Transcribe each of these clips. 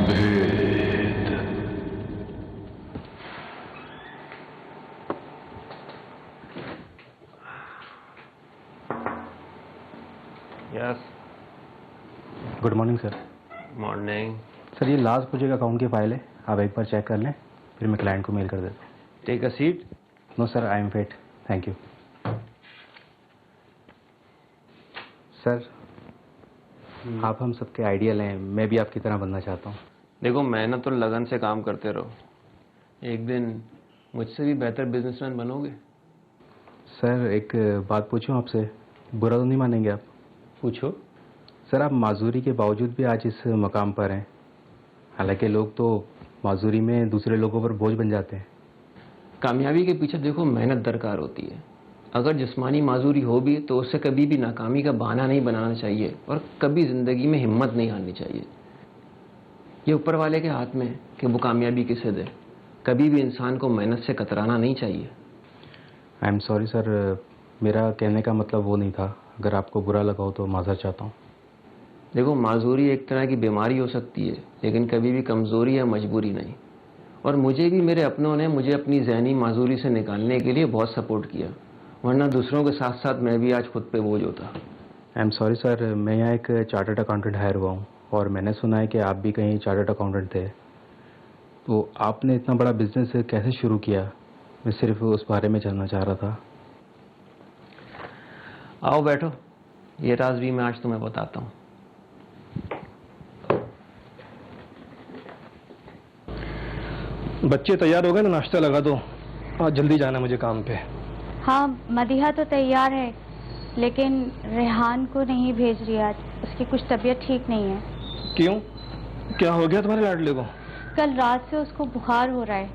Yes. Good morning sir. Morning sir, ये last project account की file है, आप एक बार चेक कर लें, फिर मैं क्लाइंट को मेल कर देता हूँ। Take a seat. No sir, I am fit, thank you. Sir, आप हम सबके आइडियल हैं, मैं भी आपकी तरह बनना चाहता हूँ। देखो, मेहनत और लगन से काम करते रहो, एक दिन मुझसे भी बेहतर बिजनेसमैन बनोगे। सर, एक बात पूछूं आपसे, बुरा तो नहीं मानेंगे आप? पूछो। सर, आप माजूरी के बावजूद भी आज इस मकाम पर हैं, हालांकि लोग तो माजूरी में दूसरे लोगों पर बोझ बन जाते हैं। कामयाबी के पीछे देखो मेहनत दरकार होती है। अगर जिस्मानी माजूरी हो भी तो उससे कभी भी नाकामी का बहाना नहीं बनाना चाहिए और कभी ज़िंदगी में हिम्मत नहीं हारनी चाहिए। ये ऊपर वाले के हाथ में है कि वो कामयाबी किसे दे। कभी भी इंसान को मेहनत से कतराना नहीं चाहिए। आई एम सॉरी सर, मेरा कहने का मतलब वो नहीं था, अगर आपको बुरा लगा हो तो माजरत चाहता हूँ। देखो, माजूरी एक तरह की बीमारी हो सकती है, लेकिन कभी भी कमज़ोरी या मजबूरी नहीं। और मुझे भी मेरे अपनों ने मुझे अपनी ज़हनी माजूरी से निकालने के लिए बहुत सपोर्ट किया, वरना दूसरों के साथ साथ मैं भी आज खुद पे बोझ होता। आई एम सॉरी सर, मैं यहाँ एक चार्टर्ड अकाउंटेंट हायर हुआ हूँ और मैंने सुना है कि आप भी कहीं चार्टर्ड अकाउंटेंट थे, तो आपने इतना बड़ा बिजनेस कैसे शुरू किया? मैं सिर्फ उस बारे में जानना चाह रहा था। आओ बैठो, ये राज भी मैं आज तुम्हें बताता हूँ। बच्चे तैयार हो गए तो नाश्ता लगा दो, आज जल्दी जाना मुझे काम पे। हाँ, मदीहा तो तैयार है, लेकिन रेहान को नहीं भेज रही आज, उसकी कुछ तबीयत ठीक नहीं है। क्यों, क्या हो गया तुम्हारे लाडले को? कल रात से उसको बुखार हो रहा है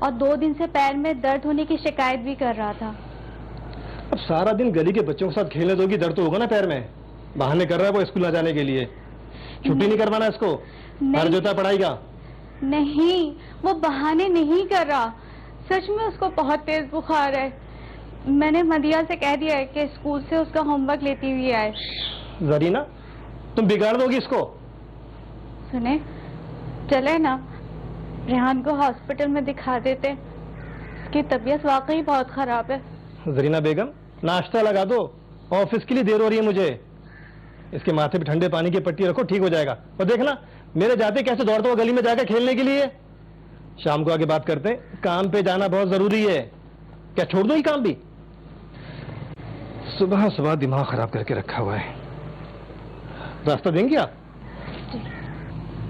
और 2 दिन से पैर में दर्द होने की शिकायत भी कर रहा था। अब सारा दिन गली के बच्चों के साथ खेलने दोगी, दर्द तो होगा ना पैर में। बहाने कर रहा है वो स्कूल ना जाने के लिए, छुट्टी नहीं करवाना इसको, फर्ज होता है पढ़ाई का। नहीं, वो बहाने नहीं कर रहा, सच में उसको बहुत तेज बुखार है। मैंने मदिया से कह दिया है कि स्कूल से उसका होमवर्क लेती हुई आए। जरीना, तुम बिगाड़ दोगी इसको। सुने, चले ना, रेहान को हॉस्पिटल में दिखा देते, उसकी तबीयत वाकई बहुत खराब है। जरीना बेगम, नाश्ता लगा दो, ऑफिस के लिए देर हो रही है मुझे। इसके माथे पे ठंडे पानी की पट्टी रखो, ठीक हो जाएगा। और देखना मेरे जाते कैसे दौड़ता हुआ गली में जाकर खेलने के लिए। शाम को आगे बात करते हैं, काम पे जाना बहुत जरूरी है। क्या छोड़ दो ये काम भी? सुबह सुबह दिमाग खराब करके रखा हुआ है। रास्ता देंगे आप?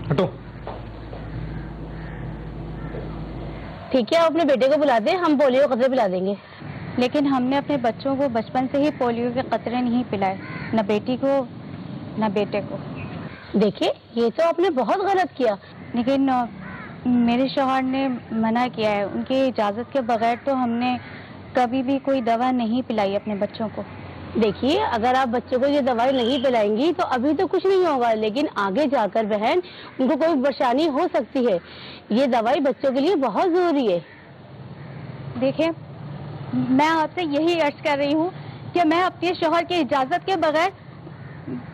हटो। ठीक है, आप अपने बेटे को बुला दें, हम पोलियो कतरे पिला देंगे। लेकिन हमने अपने बच्चों को बचपन से ही पोलियो के कतरे नहीं पिलाए, न बेटी को न बेटे को। देखिए, ये तो आपने बहुत गलत किया। लेकिन मेरे शौहर ने मना किया है, उनकी इजाज़त के बगैर तो हमने कभी भी कोई दवा नहीं पिलाई अपने बच्चों को। देखिए, अगर आप बच्चों को ये दवाई नहीं पिलाएंगी तो अभी तो कुछ नहीं होगा, लेकिन आगे जाकर बहन उनको कोई परेशानी हो सकती है। ये दवाई बच्चों के लिए बहुत जरूरी है। देखिए, मैं आपसे यही अर्ज कर रही हूँ कि मैं अपने शौहर की इजाज़त के बगैर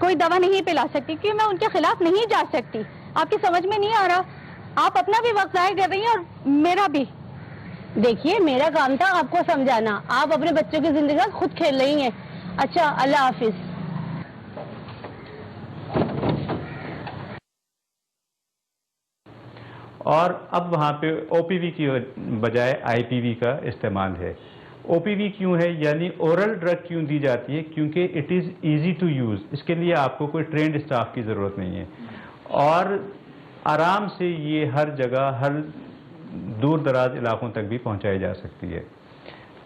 कोई दवा नहीं पिला सकती, क्योंकि मैं उनके खिलाफ नहीं जा सकती। आपकी समझ में नहीं आ रहा? आप अपना भी वक्त ज़ाया कर रही हैं और मेरा भी। देखिए, मेरा काम था आपको समझाना, आप अपने बच्चों की जिंदगी का खुद खेल रही हैं। अच्छा, अल्लाह हाफिज। और अब वहाँ पे ओपीवी की बजाय आईपीवी का इस्तेमाल है। ओपीवी क्यों है, यानी ओरल ड्रग क्यों दी जाती है? क्योंकि it is easy to use, इसके लिए आपको कोई ट्रेंड स्टाफ की ज़रूरत नहीं है और आराम से ये हर जगह, हर दूर दराज इलाकों तक भी पहुंचाई जा सकती है।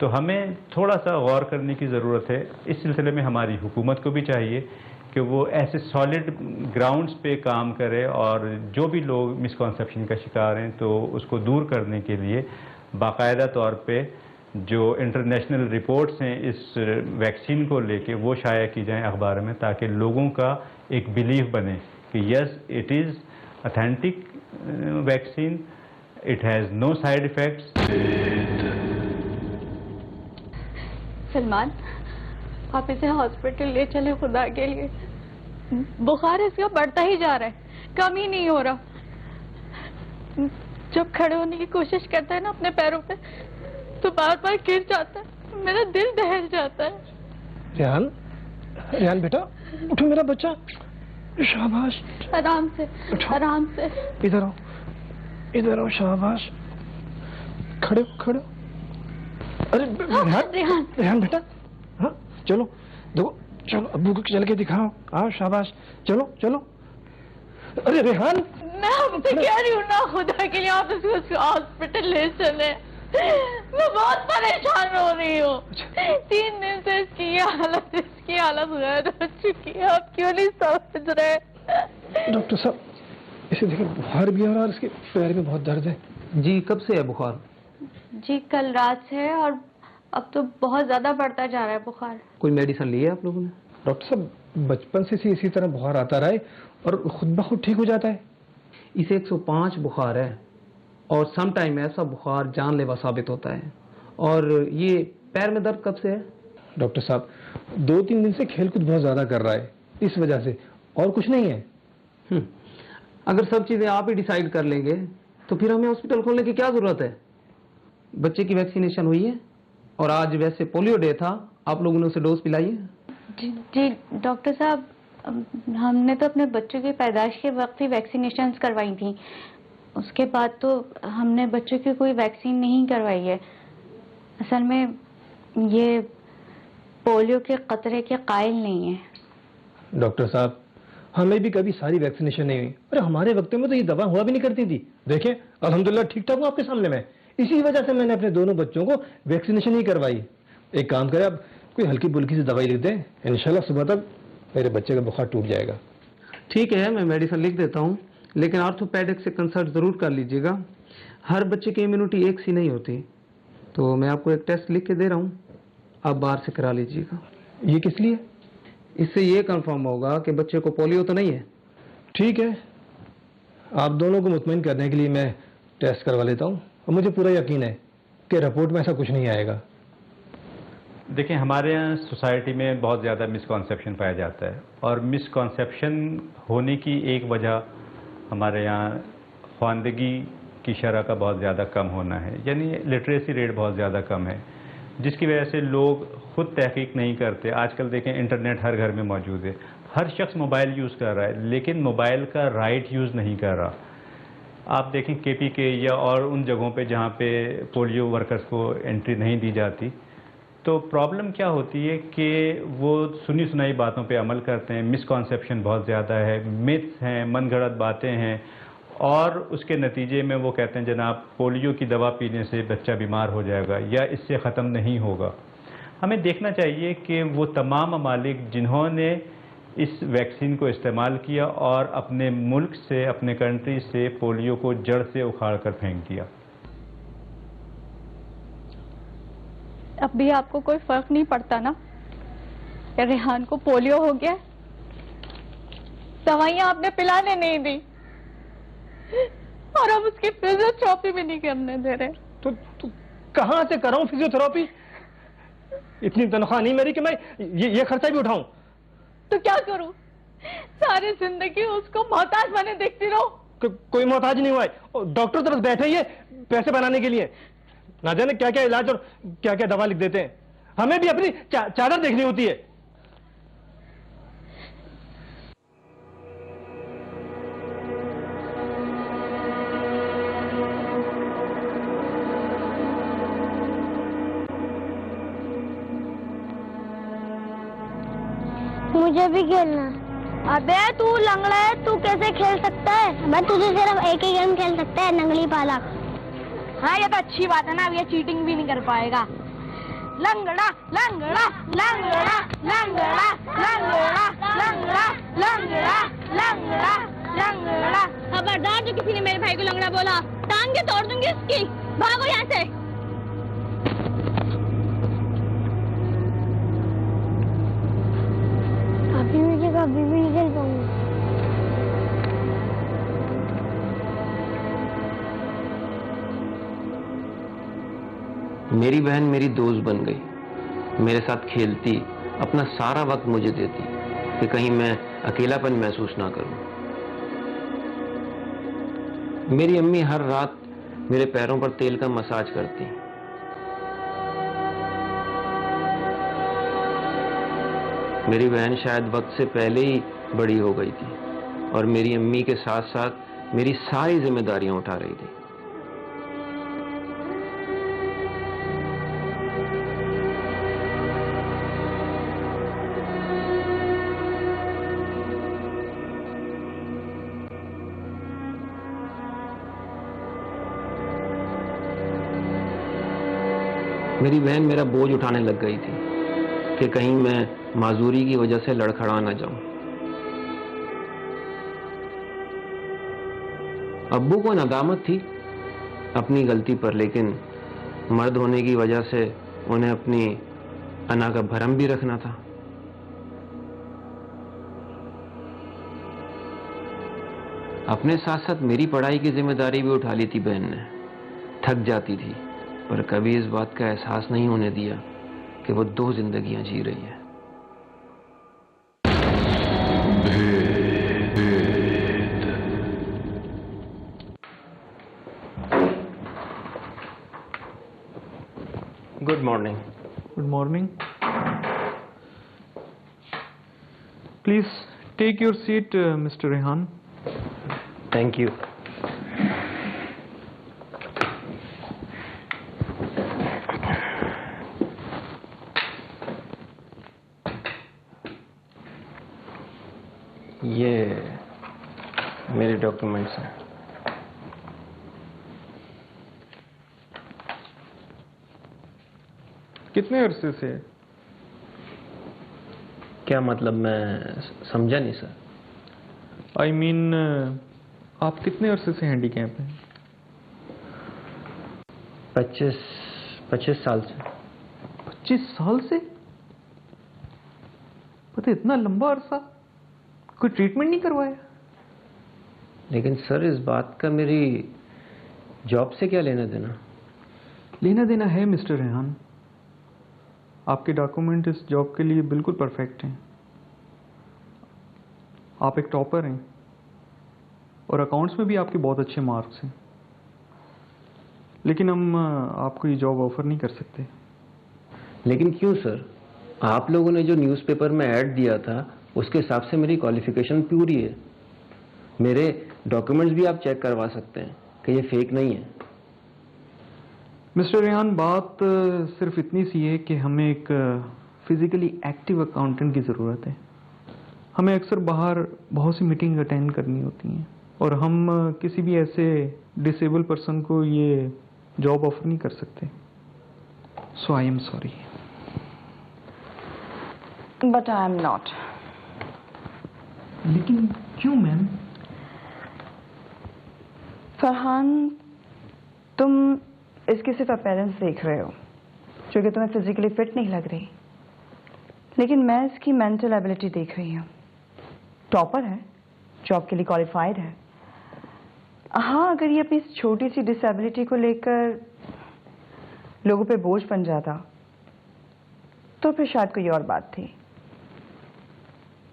तो हमें थोड़ा सा गौर करने की ज़रूरत है। इस सिलसिले में हमारी हुकूमत को भी चाहिए कि वो ऐसे सॉलिड ग्राउंड्स पे काम करे और जो भी लोग मिसकॉन्सेप्शन का शिकार हैं तो उसको दूर करने के लिए बाकायदा तौर पे जो इंटरनेशनल रिपोर्ट्स हैं इस वैक्सीन को लेके वो शाया की जाएं अखबार में, ताकि लोगों का एक बिलीफ बने कि yes, it is authentic vaccine, it has no side effects. Salman, आप इसे हॉस्पिटल ले चले, खुदा के लिए। बुखार इसका बढ़ता ही जा रहा है, कम ही नहीं हो रहा। जब खड़े होने की कोशिश करता है ना अपने पैरों पे, तो बार बार गिर जाता है, मेरा दिल दहल जाता है। रेहान, रेहान बेटा उठो मेरा बच्चा, शाबाश। आराम से, आराम से। इधर आओ, इधर आओ, शाबाश। खड़े हो, खड़े हो। अरे रेहान, रेहान, रेहान बेटा, हाँ चलो, देखो चलो अब्बू को चल के दिखाओ। आओ, शाबाश, चलो चलो। अरे रेहान, मैं आपसे कह रही हूँ ना, खुदा के लिए आप इसको हॉस्पिटल ले चले। मैं बहुत परेशान हो रही हूँ। 3 दिन से इसकी हालत गैर हो चुकी है। आप क्यों नहीं समझ रहे? डॉक्टर साहब, इसे देखिए बुखार भी है और इसके पैर में बहुत दर्द है। जी, कब से है बुखार? जी कल रात से है, और अब तो बहुत ज्यादा बढ़ता जा रहा है बुखार। कोई मेडिसिन ली है आप लोगों ने? डॉक्टर साहब, बचपन से इसी तरह बुखार आता रहा है और खुद ब खुद ठीक हो जाता है। इसे 105 बुखार है, और सम टाइम ऐसा बुखार जानलेवा साबित होता है। और ये पैर में दर्द कब से है? डॉक्टर साहब, 2-3 दिन से खेल कूद बहुत ज्यादा कर रहा है, इस वजह से, और कुछ नहीं है। अगर सब चीजें आप ही डिसाइड कर लेंगे तो फिर हमें हॉस्पिटल खोलने की क्या जरूरत है? बच्चे की वैक्सीनेशन हुई है, और आज वैसे पोलियो डे था, आप लोगों ने उसे डोज पिलाई है? जी डॉक्टर साहब, हमने तो अपने बच्चों की पैदाइश के वक्त ही वैक्सीनेशन करवाई थी। उसके बाद तो हमने बच्चों की कोई वैक्सीन नहीं करवाई है। असल में ये पोलियो के खतरे के कायल नहीं है। डॉक्टर साहब, हमें भी कभी सारी वैक्सीनेशन नहीं हुई। अरे हमारे वक्त में तो ये दवा हुआ भी नहीं करती थी। देखें, अल्हम्दुलिल्लाह ठीक ठाक हूँ आपके सामने में। इसी वजह से मैंने अपने दोनों बच्चों को वैक्सीनेशन ही करवाई। एक काम करें, आप कोई हल्की बुल्की सी दवाई लिख दें, इंशाल्लाह सुबह तक मेरे बच्चे का बुखार टूट जाएगा। ठीक है, मैं मेडिसिन लिख देता हूँ, लेकिन ऑर्थोपेडिक से कंसल्ट जरूर कर लीजिएगा। हर बच्चे की इम्यूनिटी एक सी नहीं होती, तो मैं आपको एक टेस्ट लिख के दे रहा हूँ, आप बाहर से करा लीजिएगा। ये किस लिए? इससे ये कंफर्म होगा कि बच्चे को पोलियो तो नहीं है। ठीक है, आप दोनों को मुतमईन करने के लिए मैं टेस्ट करवा लेता हूँ, और मुझे पूरा यकीन है कि रिपोर्ट में ऐसा कुछ नहीं आएगा। देखिए, हमारे यहाँ सोसाइटी में बहुत ज़्यादा मिसकॉन्सेप्शन पाया जाता है, और मिसकॉन्सेप्शन होने की एक वजह हमारे यहाँ ख्वानदगी की शरह का बहुत ज़्यादा कम होना है, यानी लिटरेसी रेट बहुत ज़्यादा कम है, जिसकी वजह से लोग खुद तहकीक नहीं करते। आजकल देखें, इंटरनेट हर घर में मौजूद है, हर शख्स मोबाइल यूज़ कर रहा है, लेकिन मोबाइल का राइट यूज़ नहीं कर रहा। आप देखें KPK या और उन जगहों पे जहाँ पे पोलियो वर्कर्स को एंट्री नहीं दी जाती, तो प्रॉब्लम क्या होती है कि वो सुनी सुनाई बातों पे अमल करते हैं। मिसकॉन्सेप्शन बहुत ज़्यादा है, मिथ्स हैं, मनगढ़ंत बातें हैं, और उसके नतीजे में वो कहते हैं जनाब पोलियो की दवा पीने से बच्चा बीमार हो जाएगा या इससे ख़त्म नहीं होगा। हमें देखना चाहिए कि वो तमाम ममालिक जिन्होंने इस वैक्सीन को इस्तेमाल किया और अपने मुल्क से, अपने कंट्री से पोलियो को जड़ से उखाड़ कर फेंक दिया। अब भी आपको कोई फर्क नहीं पड़ता ना? रेहान को पोलियो हो गया, दवाइयां आपने पिलाने नहीं दी, और अब उसकी फिजियोथेरेपी भी नहीं करने दे रहे। तो कहाँ से कराऊं फिजियोथेरेपी? इतनी तनख्वाह नहीं मेरी कि मैं ये खर्चा भी उठाऊं। तो क्या करूं? सारी जिंदगी उसको मोहताज बने देखती रहो। कोई मोहताज नहीं हुआ है, डॉक्टर तो बस बैठे ही है पैसे बनाने के लिए। ना जाने क्या क्या इलाज और क्या क्या दवा लिख देते हैं। हमें भी अपनी चादर देखनी होती है। मुझे भी खेलना। अबे तू लंगड़ा है, तू कैसे खेल सकता है? मैं तुझे सिर्फ एक ही गेम खेल सकता है, नंगली पाला। हाँ ये तो अच्छी बात है ना, अब ये चीटिंग भी नहीं कर पाएगा। लंगड़ा लंगड़ा लंगड़ा लंगड़ा लंगड़ा लंगड़ा लंगड़ा लंगड़ा लंगड़ा। खबरदार जो किसी ने मेरे भाई को लंगड़ा बोला, टांग के तोड़ दूंगी इसकी। भागो यहाँ से। अभी मुझे कभी भी नहीं खेल पाऊंगा। मेरी बहन मेरी दोस्त बन गई, मेरे साथ खेलती, अपना सारा वक्त मुझे देती कि कहीं मैं अकेलापन महसूस ना करूं। मेरी अम्मी हर रात मेरे पैरों पर तेल का मसाज करती। मेरी बहन शायद वक्त से पहले ही बड़ी हो गई थी और मेरी अम्मी के साथ साथ मेरी सारी जिम्मेदारियां उठा रही थी। मेरी बहन मेरा बोझ उठाने लग गई थी कि कहीं मैं माजूरी की वजह से लड़खड़ा ना जाऊं। अब्बू को नदामत थी अपनी गलती पर, लेकिन मर्द होने की वजह से उन्हें अपनी अना का भरम भी रखना था। अपने साथ साथ मेरी पढ़ाई की जिम्मेदारी भी उठा ली थी बहन ने। थक जाती थी पर कभी इस बात का एहसास नहीं होने दिया कि वो 2 जिंदगियां जी रही है। Good morning. Good morning. Please take your seat, Mr. Rehan. Thank you. ये मेरे डॉक्यूमेंट्स हैं। कितने अरसे से? क्या मतलब, मैं समझा नहीं सर। I mean, आप कितने अरसे से हैंडीकैप हैं? 25 साल से। 25 साल से? पता इतना लंबा अरसा, कोई ट्रीटमेंट नहीं करवाया? लेकिन सर इस बात का मेरी जॉब से क्या लेना देना? लेना देना है मिस्टर रेहान। आपके डॉक्यूमेंट इस जॉब के लिए बिल्कुल परफेक्ट हैं। आप एक टॉपर हैं और अकाउंट्स में भी आपके बहुत अच्छे मार्क्स हैं, लेकिन हम आपको ये जॉब ऑफर नहीं कर सकते। लेकिन क्यों सर? आप लोगों ने जो न्यूज़पेपर में ऐड दिया था उसके हिसाब से मेरी क्वालिफिकेशन पूरी है। मेरे डॉक्यूमेंट्स भी आप चेक करवा सकते हैं कि ये फेक नहीं है। मिस्टर रेहान, बात सिर्फ इतनी सी है कि हमें एक फिजिकली एक्टिव अकाउंटेंट की ज़रूरत है। हमें अक्सर बाहर बहुत सी मीटिंग अटेंड करनी होती हैं और हम किसी भी ऐसे डिसेबल पर्सन को ये जॉब ऑफर नहीं कर सकते। So I am sorry. But I am not. लेकिन क्यों मैम? फरहान, तुम इसके सिर्फ अपीयरेंस देख रहे हो, जो कि तुम्हें फिजिकली फिट नहीं लग रही, लेकिन मैं इसकी मेंटल एबिलिटी देख रही हूँ। टॉपर है, जॉब के लिए क्वालिफाइड है। हाँ, अगर ये अपनी छोटी सी डिसेबिलिटी को लेकर लोगों पे बोझ बन जाता तो फिर शायद कोई और बात थी।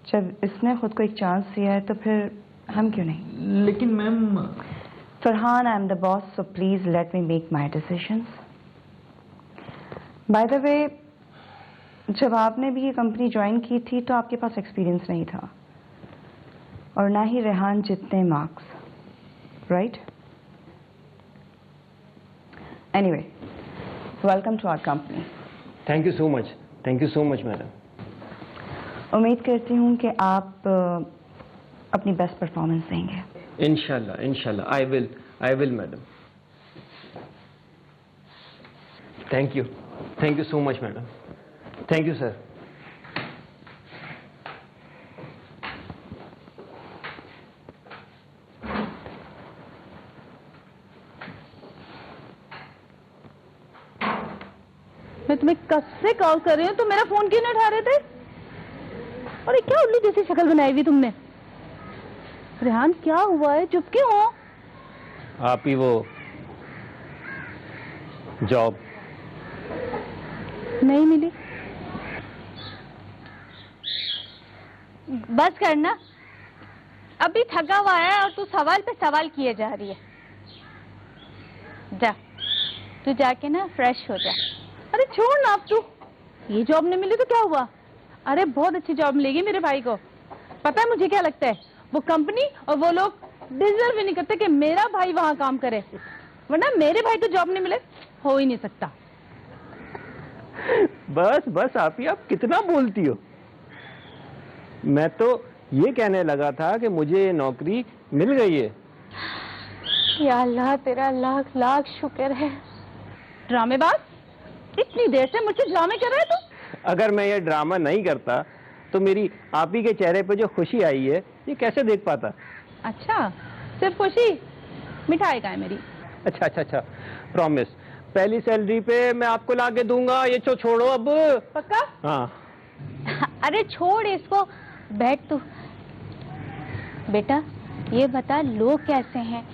जब इसने खुद को एक चांस दिया है तो फिर हम क्यों नहीं? लेकिन ma'am. Farhan, I am the boss, so please let me make my decisions. By the way, जब आपने भी ये कंपनी ज्वाइन की थी तो आपके पास एक्सपीरियंस नहीं था और ना ही रेहान जितने marks, right? Anyway, welcome to our company. Thank you so much. Thank you so much madam. उम्मीद करती हूँ कि आप अपनी बेस्ट परफॉर्मेंस देंगे। इंशाल्लाह, इंशाल्लाह, I will madam. Thank you so much madam. Thank you sir. मैं तुम्हें कब से कॉल कर रही हूँ, तुम मेरा फोन क्यों नहीं उठा रहे थे? और ये क्या उल्लू जैसी शक्ल बनाई हुई तुमने? रेहान, क्या हुआ है? चुप क्यों हो? आप ही वो जॉब नहीं मिली? बस करना, अभी थका हुआ है और तू सवाल पे सवाल किए जा रही है। जा, तू जाके ना फ्रेश हो जा। अरे छोड़ ना अब तू, ये जॉब नहीं मिली तो क्या हुआ? अरे बहुत अच्छी जॉब मिलेगी मेरे भाई को। पता है मुझे क्या लगता है, वो कंपनी और वो लोग डिजर्व ही नहीं करते कि मेरा भाई वहां काम करे, वरना मेरे भाई को जॉब नहीं मिले हो ही नहीं सकता। बस बस आप ही, आप कितना बोलती हो। मैं तो ये कहने लगा था कि मुझे नौकरी मिल गई है। या अल्लाह, तेरा लाख लाख शुक्र है। ड्रामेबाज, इतनी देर से मुझसे ड्रामे कर रहे है तू? अगर मैं ये ड्रामा नहीं करता तो मेरी आप ही के चेहरे पे जो खुशी आई है ये कैसे देख पाता। अच्छा, सिर्फ खुशी? मिठाई का है मेरी। अच्छा अच्छा अच्छा, प्रॉमिस, पहली सैलरी पे मैं आपको ला के दूंगा। ये छोड़ो अब। पक्का? हाँ। अरे छोड़ इसको, बैठ तू। बेटा ये बता, लोग कैसे हैं?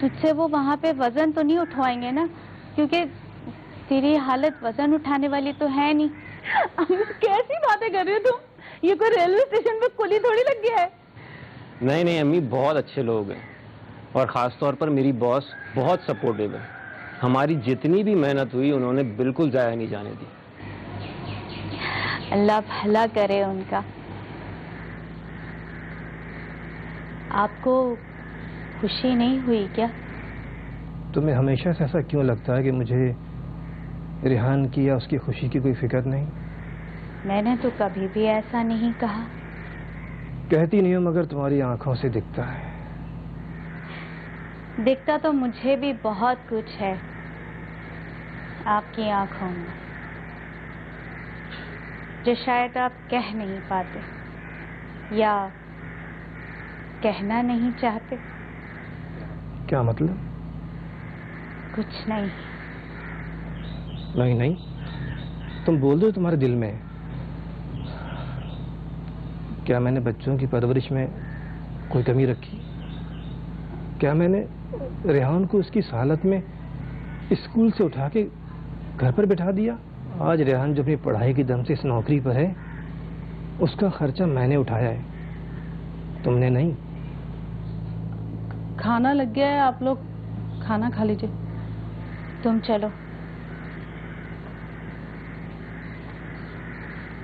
तुझसे वो वहाँ पे वजन तो नहीं उठवाएंगे ना? क्योंकि तेरी हालत वजन उठाने वाली तो है नहीं। कैसी बातें कर रही हो तुम? ये कोई रेलवे स्टेशन पे कुली थोड़ी लग गया है। नहीं नहीं अम्मी, बहुत अच्छे लोग हैं और ख़ास तौर पर मेरी बॉस बहुत सपोर्टिव है। हमारी जितनी भी मेहनत हुई उन्होंने बिल्कुल ज़ाया नहीं जाने दी। अल्लाह भला करे उनका। आपको खुशी नहीं हुई क्या? तुम्हें हमेशा से ऐसा क्यों लगता है कि मुझे रेहान की या उसकी खुशी की कोई फिक्र नहीं? मैंने तो कभी भी ऐसा नहीं कहा। कहती नहीं हो मगर तुम्हारी आंखों से दिखता है। दिखता तो मुझे भी बहुत कुछ है आपकी आंखों में, जो शायद आप कह नहीं पाते या कहना नहीं चाहते। क्या मतलब? कुछ नहीं। नहीं नहीं, तुम बोल दो तुम्हारे दिल में। क्या मैंने बच्चों की परवरिश में कोई कमी रखी? क्या मैंने रेहान को उसकी इस हालत में स्कूल से उठा के घर पर बैठा दिया? आज रेहान जो अपनी पढ़ाई की दम से इस नौकरी पर है, उसका खर्चा मैंने उठाया है, तुमने नहीं। खाना लग गया है, आप लोग खाना खा लीजिए। तुम चलो,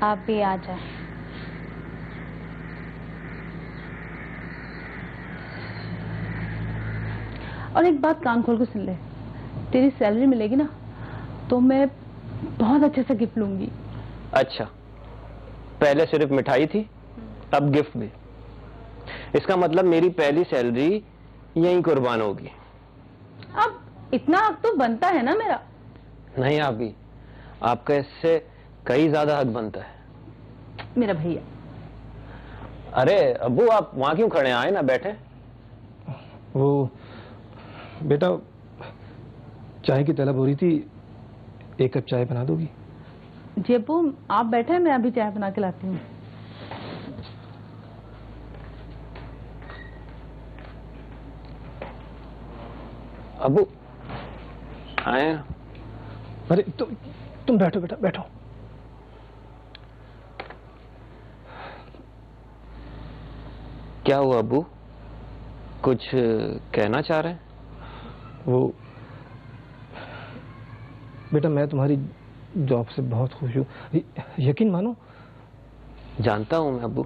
आप भी आ जाए। और एक बात कान खोल के सुन ले, तेरी सैलरी मिलेगी ना तो मैं बहुत अच्छे से गिफ्ट लूंगी। अच्छा, पहले सिर्फ मिठाई थी, अब गिफ्ट भी। इसका मतलब मेरी पहली सैलरी यहीं कुर्बान होगी। अब इतना हक तो बनता है ना मेरा। नहीं आप भी, आपका इससे कई ज्यादा हक बनता है। मेरा भैया। अरे अब्बू, आप वहां क्यों खड़े हैं? आए ना, बैठे। वो बेटा, चाय की तलब हो रही थी, एक कप चाय बना दोगी? जी अब्बू, आप बैठे, मैं अभी चाय बना के लाती हूँ। अब्बू आए। अरे तुम बैठो बेटा, बैठो। क्या हुआ अब्बू, कुछ कहना चाह रहे हैं? वो बेटा, मैं तुम्हारी जॉब से बहुत खुश हूँ, यकीन मानो। जानता हूं मैं अब्बू,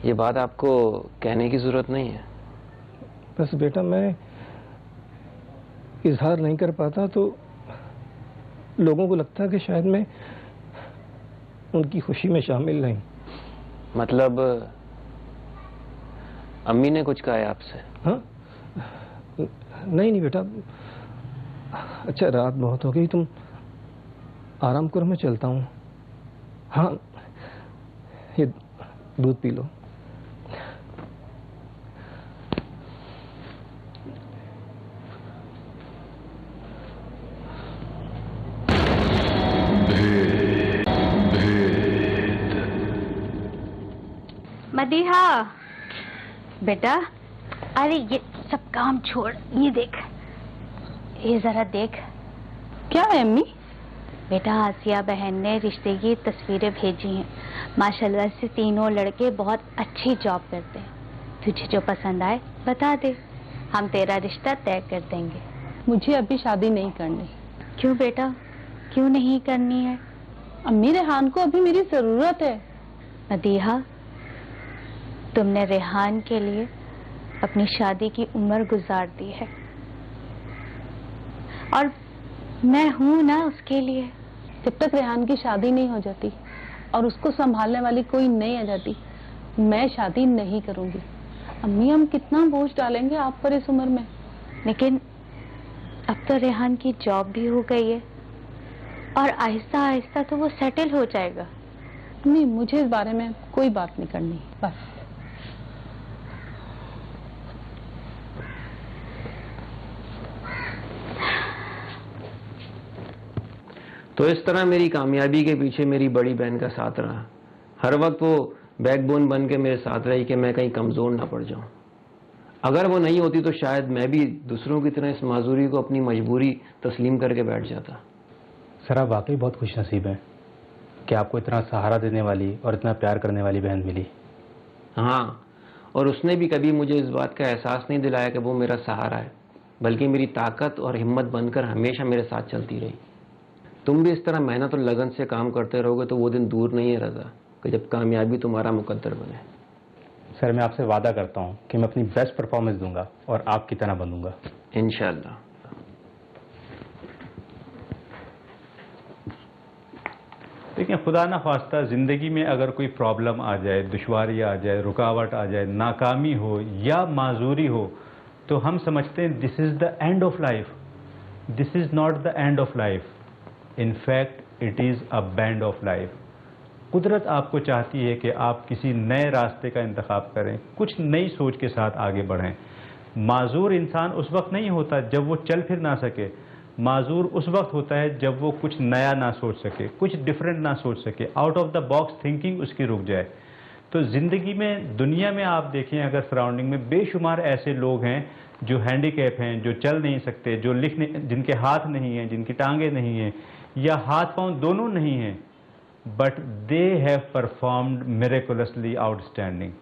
ये बात आपको कहने की जरूरत नहीं है। बस बेटा, मैं इजहार नहीं कर पाता तो लोगों को लगता है कि शायद मैं उनकी खुशी में शामिल नहीं। मतलब अम्मी ने कुछ कहा है आपसे? हाँ, नहीं बेटा। अच्छा, रात बहुत हो गई, तुम आराम करो, मैं चलता हूँ। हाँ, ये दूध पी लो। मदीहा बेटा, अरे ये सब काम छोड़, ये देख, ये जरा देख। क्या है अम्मी? बेटा, आसिया बहन ने रिश्ते की तस्वीरें भेजी हैं। माशाल्लाह से तीनों लड़के बहुत अच्छी जॉब करते हैं। तुझे जो पसंद आए बता दे, हम तेरा रिश्ता तय कर देंगे। मुझे अभी शादी नहीं करनी। क्यों बेटा, क्यों नहीं करनी है? अम्मी रेहान को अभी मेरी जरूरत है। मदीहा, तुमने रेहान के लिए अपनी शादी की उम्र गुजार दी है और मैं हूं ना उसके लिए। जब तक रेहान की शादी नहीं हो जाती और उसको संभालने वाली कोई नहीं आ जाती, मैं शादी नहीं करूंगी। अम्मी, हम कितना बोझ डालेंगे आप पर इस उम्र में। लेकिन अब तो रेहान की जॉब भी हो गई है और आहिस्ता आहिस्ता तो वो सेटल हो जाएगा। अम्मी, मुझे इस बारे में कोई बात नहीं करनी, बस। तो इस तरह मेरी कामयाबी के पीछे मेरी बड़ी बहन का साथ रहा। हर वक्त वो बैकबोन बन के मेरे साथ रही कि मैं कहीं कमज़ोर ना पड़ जाऊं। अगर वो नहीं होती तो शायद मैं भी दूसरों की तरह इस माजूरी को अपनी मजबूरी तस्लीम करके बैठ जाता। सर, आप वाकई बहुत खुशनसीब हैं कि आपको इतना सहारा देने वाली और इतना प्यार करने वाली बहन मिली। हाँ, और उसने भी कभी मुझे इस बात का एहसास नहीं दिलाया कि वो मेरा सहारा है, बल्कि मेरी ताकत और हिम्मत बनकर हमेशा मेरे साथ चलती रही। तुम भी इस तरह मेहनत और लगन से काम करते रहोगे तो वो दिन दूर नहीं है रज़ा कि जब कामयाबी तुम्हारा मुकद्दर बने। सर, मैं आपसे वादा करता हूँ कि मैं अपनी बेस्ट परफॉर्मेंस दूंगा और आपकी तरह बनूंगा, इंशाअल्लाह। देखिए, खुदा ना खास्ता ज़िंदगी में अगर कोई प्रॉब्लम आ जाए, दुश्वारी आ जाए, रुकावट आ जाए, नाकामी हो या माजूरी हो, तो हम समझते हैं this is the end of life. This is not the end of life, in fact it is a band of life. कुदरत आपको चाहती है कि आप किसी नए रास्ते का इंतखाब करें, कुछ नई सोच के साथ आगे बढ़ें। माजूर इंसान उस वक्त नहीं होता जब वो चल फिर ना सके, माजूर उस वक्त होता है जब वो कुछ नया ना सोच सके, कुछ डिफरेंट ना सोच सके, out of the box thinking उसकी रुक जाए। तो ज़िंदगी में, दुनिया में आप देखें अगर सराउंडिंग में बेशुमार ऐसे लोग हैं जो हैंडीकैप हैं, जो चल नहीं सकते, जो लिखने, जिनके हाथ नहीं हैं, जिनकी टांगें नहीं हैं या हाथ पांव दोनों नहीं हैं, but they have performed miraculously outstanding.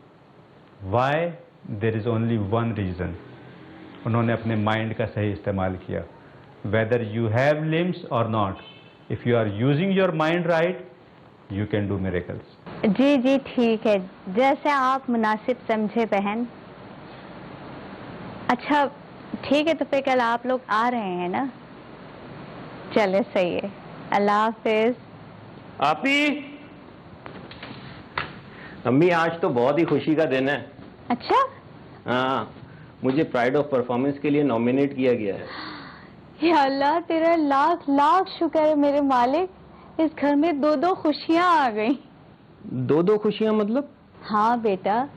Why? There is only one reason, उन्होंने अपने माइंड का सही इस्तेमाल किया। वेदर यू हैव लिम्स और not, if you are using your mind right, you can do miracles. जी जी, ठीक है, जैसे आप मुनासिब समझे बहन। अच्छा ठीक है, तो फिर कल आप लोग आ रहे हैं ना? चले, सही है, अल्लाह हाफिज। आपी, अम्मी, आज तो बहुत ही खुशी का दिन है। अच्छा? हाँ, मुझे प्राइड ऑफ परफॉर्मेंस के लिए नॉमिनेट किया गया है। या अल्लाह, तेरा लाख लाख शुक्र है मेरे मालिक, इस घर में दो दो खुशियाँ आ गई। दो दो खुशियाँ मतलब? हाँ बेटा,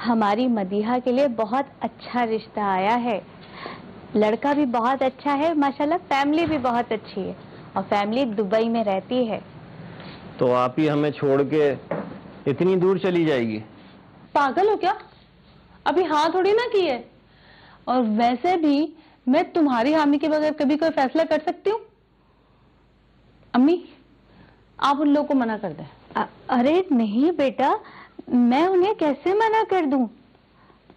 हमारी मदीहा के लिए बहुत अच्छा रिश्ता आया है। लड़का भी बहुत अच्छा है माशाल्लाह, फैमिली भी बहुत अच्छी है और फैमिली दुबई में रहती है। तो आप ही हमें छोड़ के इतनी दूर चली जाएगी? पागल हो क्या? अभी हाँ थोड़ी ना की है। और वैसे भी मैं तुम्हारी हामी के बगैर कभी कोई फैसला कर सकती हूँ? अम्मी, आप उन लोगों को मना कर दें। अरे नहीं बेटा, मैं उन्हें कैसे मना कर दूं?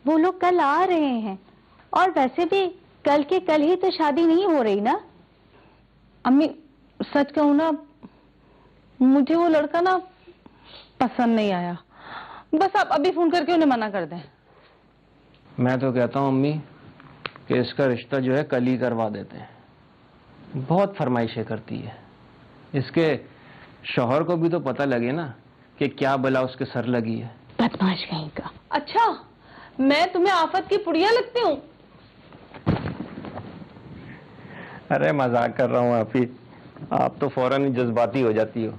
वो लोग कल आ रहे हैं और वैसे भी कल के कल ही तो शादी नहीं हो रही ना। अम्मी, सच कहूँ ना, मुझे वो लड़का ना पसंद नहीं आया। बस आप अभी फोन करके उन्हें मना कर दें। मैं तो कहता हूँ अम्मी कि इसका रिश्ता जो है कल ही करवा देते हैं। बहुत फरमाइशें करती है। इसके शौहर को भी तो पता लगे ना कि क्या भला उसके सर लगी है। बदमाश कहीं का। अच्छा, मैं तुम्हें आफत की पुड़िया लगती हूँ? अरे मजाक कर रहा हूँ आपी, आप तो फौरन ही जज्बाती हो जाती हो।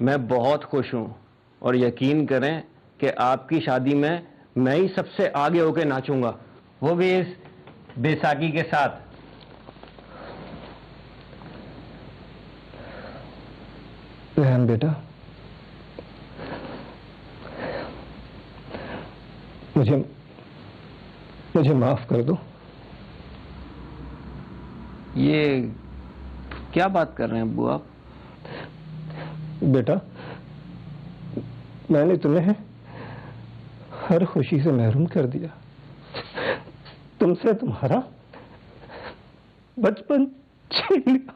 मैं बहुत खुश हूँ और यकीन करें कि आपकी शादी में मैं ही सबसे आगे होकर नाचूंगा, वो भी इस बैसाखी के साथ। रेहान बेटा, मुझे माफ कर दो। ये क्या बात कर रहे हैं अब्बू आप? बेटा, मैंने तुम्हें हर खुशी से महरूम कर दिया। तुमसे तुम्हारा बचपन छीन लिया।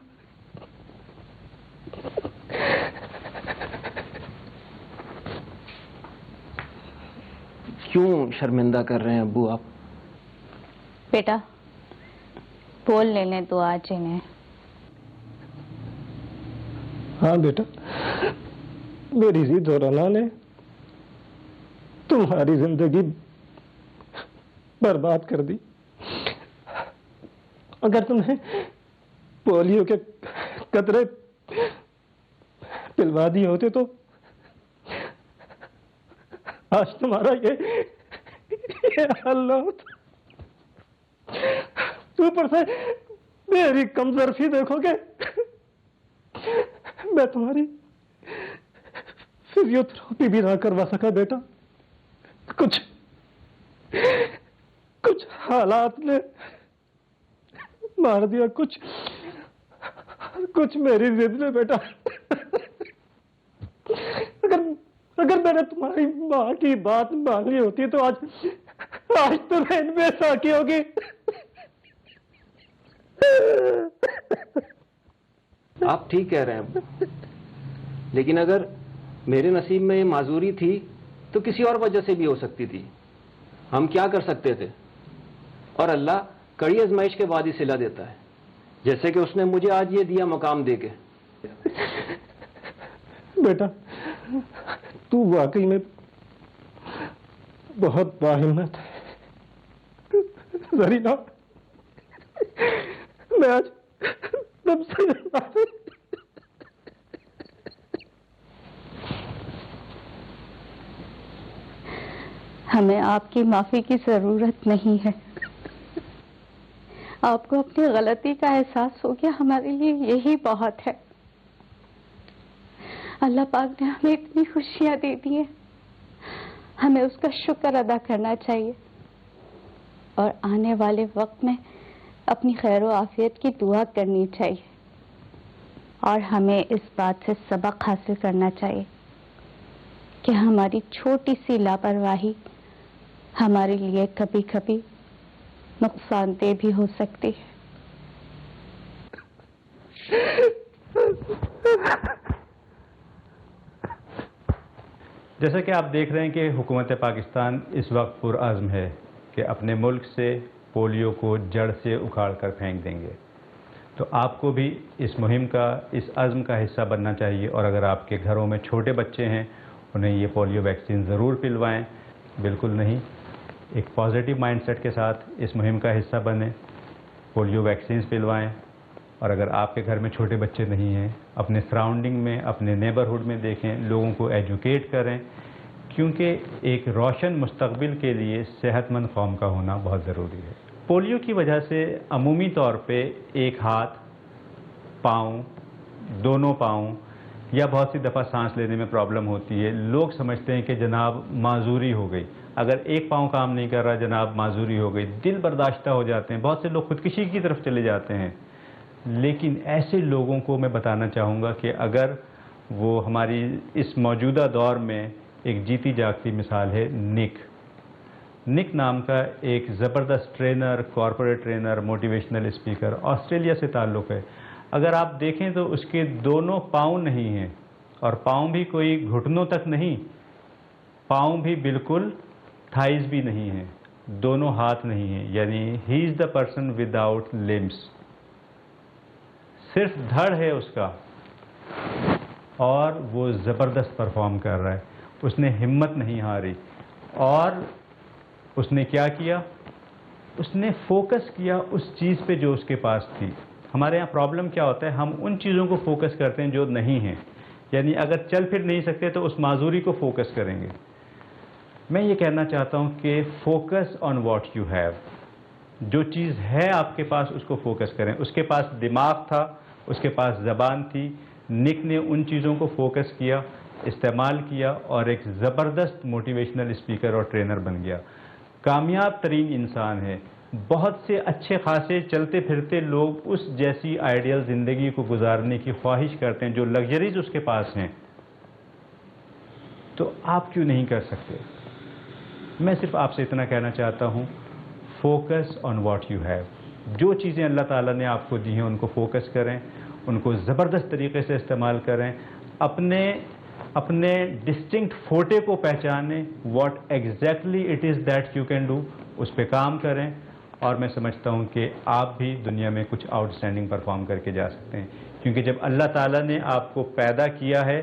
क्यों शर्मिंदा कर रहे हैं अब्बू आप? बेटा बोल लेने दो आज इन्हें। हाँ बेटा, मेरी जिद और अना ने तुम्हारी जिंदगी बर्बाद कर दी। अगर तुम्हें पोलियो के कतरे पिलवा दिए होते तो आज तुम्हारा ये हाल ना होता। ऊपर से मेरी कमजोरी देखोगे, मैं तुम्हारी फिजियोथेरेपी भी ना करवा सका बेटा। कुछ हालात ने मार दिया, कुछ मेरी जिद ने बेटा। अगर मैंने तुम्हारी माँ की बात मानी होती तो आज तुम्हें इनमें साकी होगी। आप ठीक कह रहे हैं, लेकिन अगर मेरे नसीब में ये माजूरी थी तो किसी और वजह से भी हो सकती थी। हम क्या कर सकते थे? और अल्लाह कड़ी आजमाइश के बाद ही सिला देता है, जैसे कि उसने मुझे आज ये दिया मकाम देके। बेटा तू वाकई में बहुत बाहिम्मत है। जरीना, मैं आज तुमसे हमें आपकी माफी की जरूरत नहीं है। आपको अपनी गलती का एहसास हो गया, हमारे लिए यही बहुत है। अल्लाह पाक ने हमें इतनी खुशियां दे दी हैं, हमें उसका शुक्र अदा करना चाहिए और आने वाले वक्त में अपनी खैर व आफियत की दुआ करनी चाहिए। और हमें इस बात से सबक हासिल करना चाहिए कि हमारी छोटी सी लापरवाही हमारे लिए कभी कभी नुकसानदेह भी हो सकती है। जैसा कि आप देख रहे हैं कि हुकूमत पाकिस्तान इस वक्त पुरअज़्म है कि अपने मुल्क से पोलियो को जड़ से उखाड़ कर फेंक देंगे। तो आपको भी इस मुहिम का, इस अज़्म का हिस्सा बनना चाहिए। और अगर आपके घरों में छोटे बच्चे हैं, उन्हें ये पोलियो वैक्सीन ज़रूर पिलवाएं। बिल्कुल नहीं, एक पॉजिटिव माइंडसेट के साथ इस मुहिम का हिस्सा बने, पोलियो वैक्सीन पिलवाएं। और अगर आपके घर में छोटे बच्चे नहीं हैं, अपने सराउंडिंग में, अपने नेबरहुड में देखें, लोगों को एजुकेट करें, क्योंकि एक रोशन मुस्तकबिल के लिए सेहतमंद कौम का होना बहुत ज़रूरी है। पोलियो की वजह से अमूमी तौर पे एक हाथ, पाँव, दोनों पाँव या बहुत सी दफ़ा सांस लेने में प्रॉब्लम होती है। लोग समझते हैं कि जनाब माजूरी हो गई, अगर एक पाँव काम नहीं कर रहा जनाब माजूरी हो गई, दिल बर्दाश्ता हो जाते हैं। बहुत से लोग खुदकुशी की तरफ चले जाते हैं। लेकिन ऐसे लोगों को मैं बताना चाहूँगा कि अगर वो हमारी इस मौजूदा दौर में एक जीती जागती मिसाल है निक नाम का एक ज़बरदस्त trainer, corporate trainer, motivational speaker, Australia से ताल्लुक़ है। अगर आप देखें तो उसके दोनों पाँव नहीं हैं, और पाँव भी कोई घुटनों तक नहीं, पाँव भी बिल्कुल थाइज भी नहीं है, दोनों हाथ नहीं हैं, यानी he is the person without limbs. सिर्फ धड़ है उसका और वो ज़बरदस्त परफॉर्म कर रहा है। उसने हिम्मत नहीं हारी और उसने क्या किया, उसने फोकस किया उस चीज़ पे जो उसके पास थी। हमारे यहाँ प्रॉब्लम क्या होता है, हम उन चीज़ों को फोकस करते हैं जो नहीं हैं, यानी अगर चल फिर नहीं सकते तो उस माजूरी को फोकस करेंगे। मैं ये कहना चाहता हूँ कि focus on what you have, जो चीज़ है आपके पास उसको फोकस करें। उसके पास दिमाग था, उसके पास ज़बान थी, निक ने उन चीज़ों को फोकस किया, इस्तेमाल किया और एक ज़बरदस्त मोटिवेशनल स्पीकर और ट्रेनर बन गया। कामयाब तरीन इंसान है। बहुत से अच्छे खासे चलते फिरते लोग उस जैसी आइडियल ज़िंदगी को गुजारने की ख्वाहिश करते हैं जो लग्जरीज उसके पास हैं, तो आप क्यों नहीं कर सकते? मैं सिर्फ आपसे इतना कहना चाहता हूँ, focus on what you have. जो चीज़ें अल्लाह ताला ने आपको दी हैं उनको फोकस करें, उनको ज़बरदस्त तरीके से इस्तेमाल करें, अपने डिस्टिंक्ट फोटे को पहचानें, what exactly it is that you can do, उस पर काम करें, और मैं समझता हूँ कि आप भी दुनिया में कुछ आउटस्टैंडिंग परफॉर्म करके जा सकते हैं। क्योंकि जब अल्लाह ताला ने आपको पैदा किया है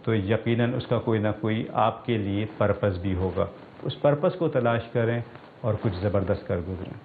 तो यकीनन उसका कोई ना कोई आपके लिए पर्पस भी होगा। उस पर्पस को तलाश करें और कुछ ज़बरदस्त कर गुजरें।